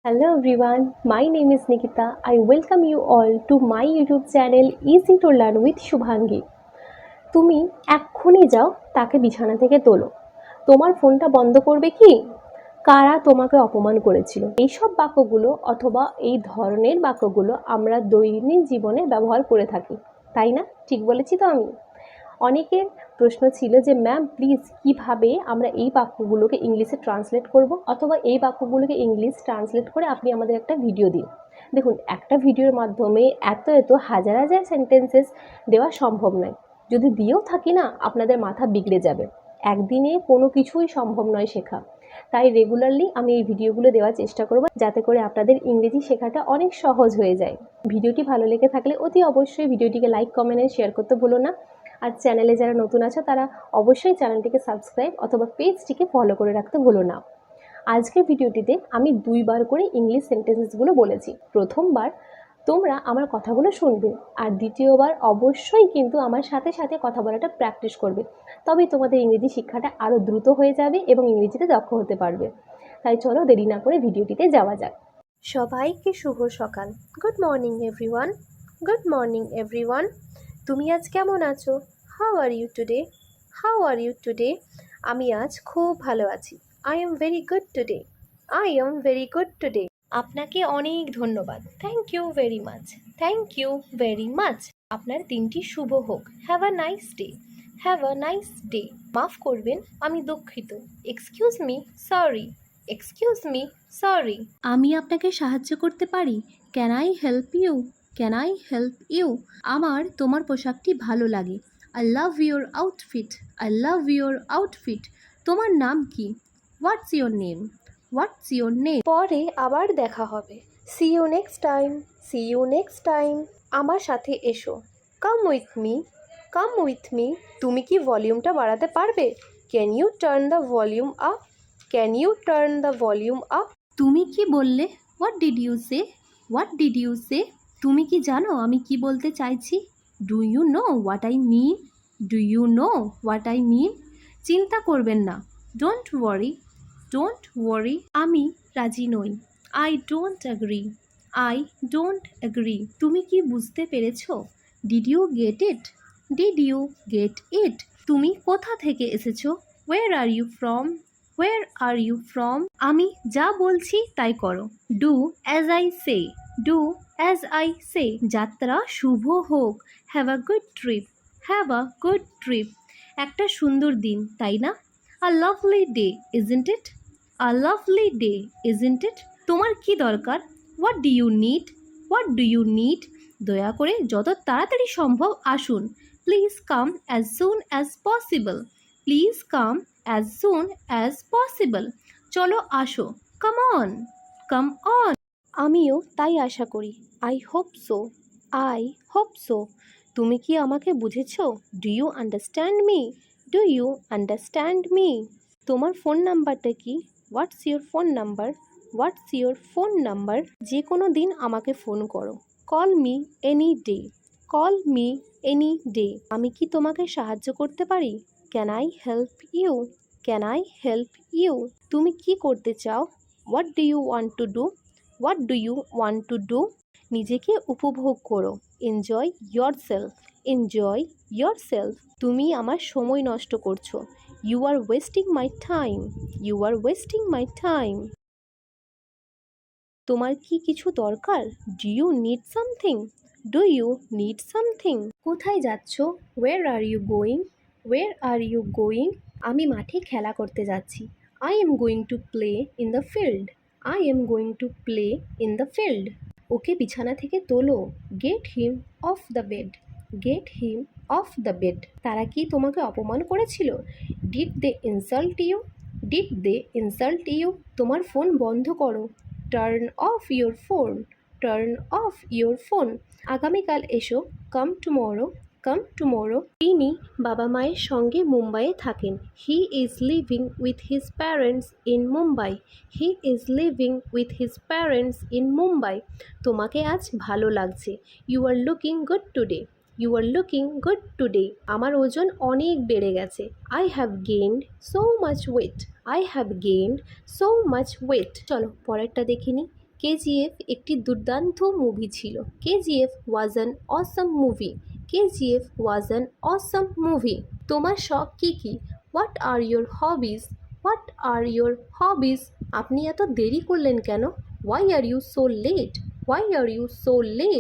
Hello everyone, my name is Nikita. I welcome you all to my YouTube channel Easy to Learn with Shubhangi. তুমি এক্ষুনি যাও তাকে বিছানা থেকে তোলো। তোমার ফোনটা বন্ধ করবে কি? কারা তোমাকে অপমান করেছিল? এইসব বাক্যগুলো অথবা এই ধরনের বাক্যগুলো আমরা দৈনন্দিন জীবনে ব্যবহার করে থাকি, তাই না? ঠিক বলেছি তো আমি? অনেকের প্রশ্ন ছিল যে ম্যাম প্লিজ কীভাবে আমরা এই বাক্যগুলোকে ইংলিশে ট্রান্সলেট করব, অথবা এই বাক্যগুলোকে ইংলিশ ট্রান্সলেট করে আপনি আমাদের একটা ভিডিও দিন। দেখুন, একটা ভিডিওর মাধ্যমে এত হাজার হাজার সেন্টেন্সেস দেওয়া সম্ভব নয়। যদি দিয়েও থাকি না, আপনাদের মাথা বিগড়ে যাবে। একদিনে কোনো কিছুই সম্ভব নয় শেখা। তাই রেগুলারলি আমি এই ভিডিওগুলো দেওয়ার চেষ্টা করব, যাতে করে আপনাদের ইংরেজি শেখাটা অনেক সহজ হয়ে যায়। ভিডিওটি ভালো লেগে থাকলে অতি অবশ্যই ভিডিওটিকে লাইক, কমেন্ট আর শেয়ার করতে ভুলো না। আর চ্যানেলে যারা নতুন আছে তারা অবশ্যই চ্যানেলটিকে সাবস্ক্রাইব অথবা পেজটিকে ফলো করে রাখতে ভুলো না। আজকের ভিডিওটিতে আমি 2 বার করে ইংলিশ সেন্টেন্সেসগুলো বলেছি। প্রথমবার তোমরা আমার কথাগুলো শুনবে, আর দ্বিতীয়বার অবশ্যই কিন্তু আমার সাথে সাথে কথা বলাটা প্র্যাকটিস করবে। তবেই তোমাদের ইংরেজি শিক্ষাটা আরও দ্রুত হয়ে যাবে এবং ইংরেজিতে দক্ষ হতে পারবে। তাই চলো দেরি না করে ভিডিওটিতে যাওয়া যাক। সবাইকে শুভ সকাল। Good morning everyone. Good morning everyone. তুমি আজ কেমন আছো? How are you today? How are you today? আমি আজ খুব ভালো আছি। I am very good today. I am very good today. আপনাকে অনেক ধন্যবাদ। Thank you very much. Thank you very much. আপনার দিনটি শুভ হোক। Have a nice day. Have a nice day. মাফ করবেন, আমি দুঃখিত। Excuse me, sorry. Excuse me, sorry. আমি আপনাকে সাহায্য করতে পারি? Can I help you? Can I help you? আমার তোমার পোশাকটি ভালো লাগে। I love your outfit. I love your outfit. তোমার নাম কি? What's your name? What's your name? পরে আবার দেখা হবে। See you next time. See you next time. আমার সাথে এসো। Come with me. Come with me. তুমি কি ভলিউমটা বাড়াতে পারবে? Can you turn the volume up? Can you turn the volume up? তুমি কি বললে? What did you say? What did you say? তুমি কি জানো আমি কি বলতে চাইছি? Do you know what I mean? Do you know what I mean? চিন্তা করবেন না। Don't worry. Don't worry. আমি রাজি নই। I don't agree. I don't agree. তুমি কি বুঝতে পেরেছো? Did you get it? Did you get it? তুমি কোথা থেকে এসেছো? Where are you from? ওয়ের are you from? আমি যা বলছি তাই করো। Do as I say. Do as I say. যাত্রা শুভ হোক। Have a good trip. Have a good trip. একটা সুন্দর দিন, তাই না? A lovely day, isn't it? A lovely day, isn't it? তোমার কি দরকার? What do you need? What do you need? দয়া করে যত তাড়াতাড়ি সম্ভব আসুন। Please come as soon as possible. Please come as soon as possible. চলো আসো। Come on. Come on. আমিও তাই আশা করি। I hope so. I hope so. তুমি কি আমাকে বুঝেছো? Do you understand me? Do you understand me? তোমার ফোন নাম্বারটা কি? What's your phone number? What's your phone number? যে কোনো দিন আমাকে ফোন করো। Call me any day. Call me any day. আমি কি তোমাকে সাহায্য করতে পারি? Can I help you? Can I help you? তুমি কি করতে চাও? What do you want to do? What do you want to do? নিজেকে উপভোগ করো। Enjoy yourself. Enjoy yourself. তুমি আমার সময় নষ্ট করছো। You are wasting my time. You are wasting my time. তোমার কি কিছু দরকার? Do you need something? Do you need something? কোথায় যাচ্ছ? Where are you going? Where are you going? আমি মাঠে খেলা করতে যাচ্ছি। I am going to play in the field. I am going to play in the field. ওকে বিছানা থেকে তোলো। Get him off the bed. Get him off the bed. তারা কি তোমাকে অপমান করেছিল? Did they insult you? Did they insult you? তোমার ফোন বন্ধ করো। Turn off your phone. Turn off your phone. আগামীকাল এসো। Come tomorrow. Come tomorrow. তিনি বাবা মায়ের সঙ্গে মুম্বাইয়ে থাকেন। He is living with his parents in Mumbai. He is living with his parents in Mumbai. তোমাকে আজ ভালো লাগছে। You are looking good today. You are looking good today. আমার ওজন অনেক বেড়ে গেছে। I have gained so much weight. I have gained so much weight. চলো পরেরটা দেখিনি। কেজিএফ একটি দুর্দান্ত মুভি ছিল। KGF was an awesome movie. KGF was an awesome movie. তোমার শখ কী কী? What are your hobbies? What are your hobbies? আপনি এত দেরি করলেন কেন? Why are you so late? Why are you so late?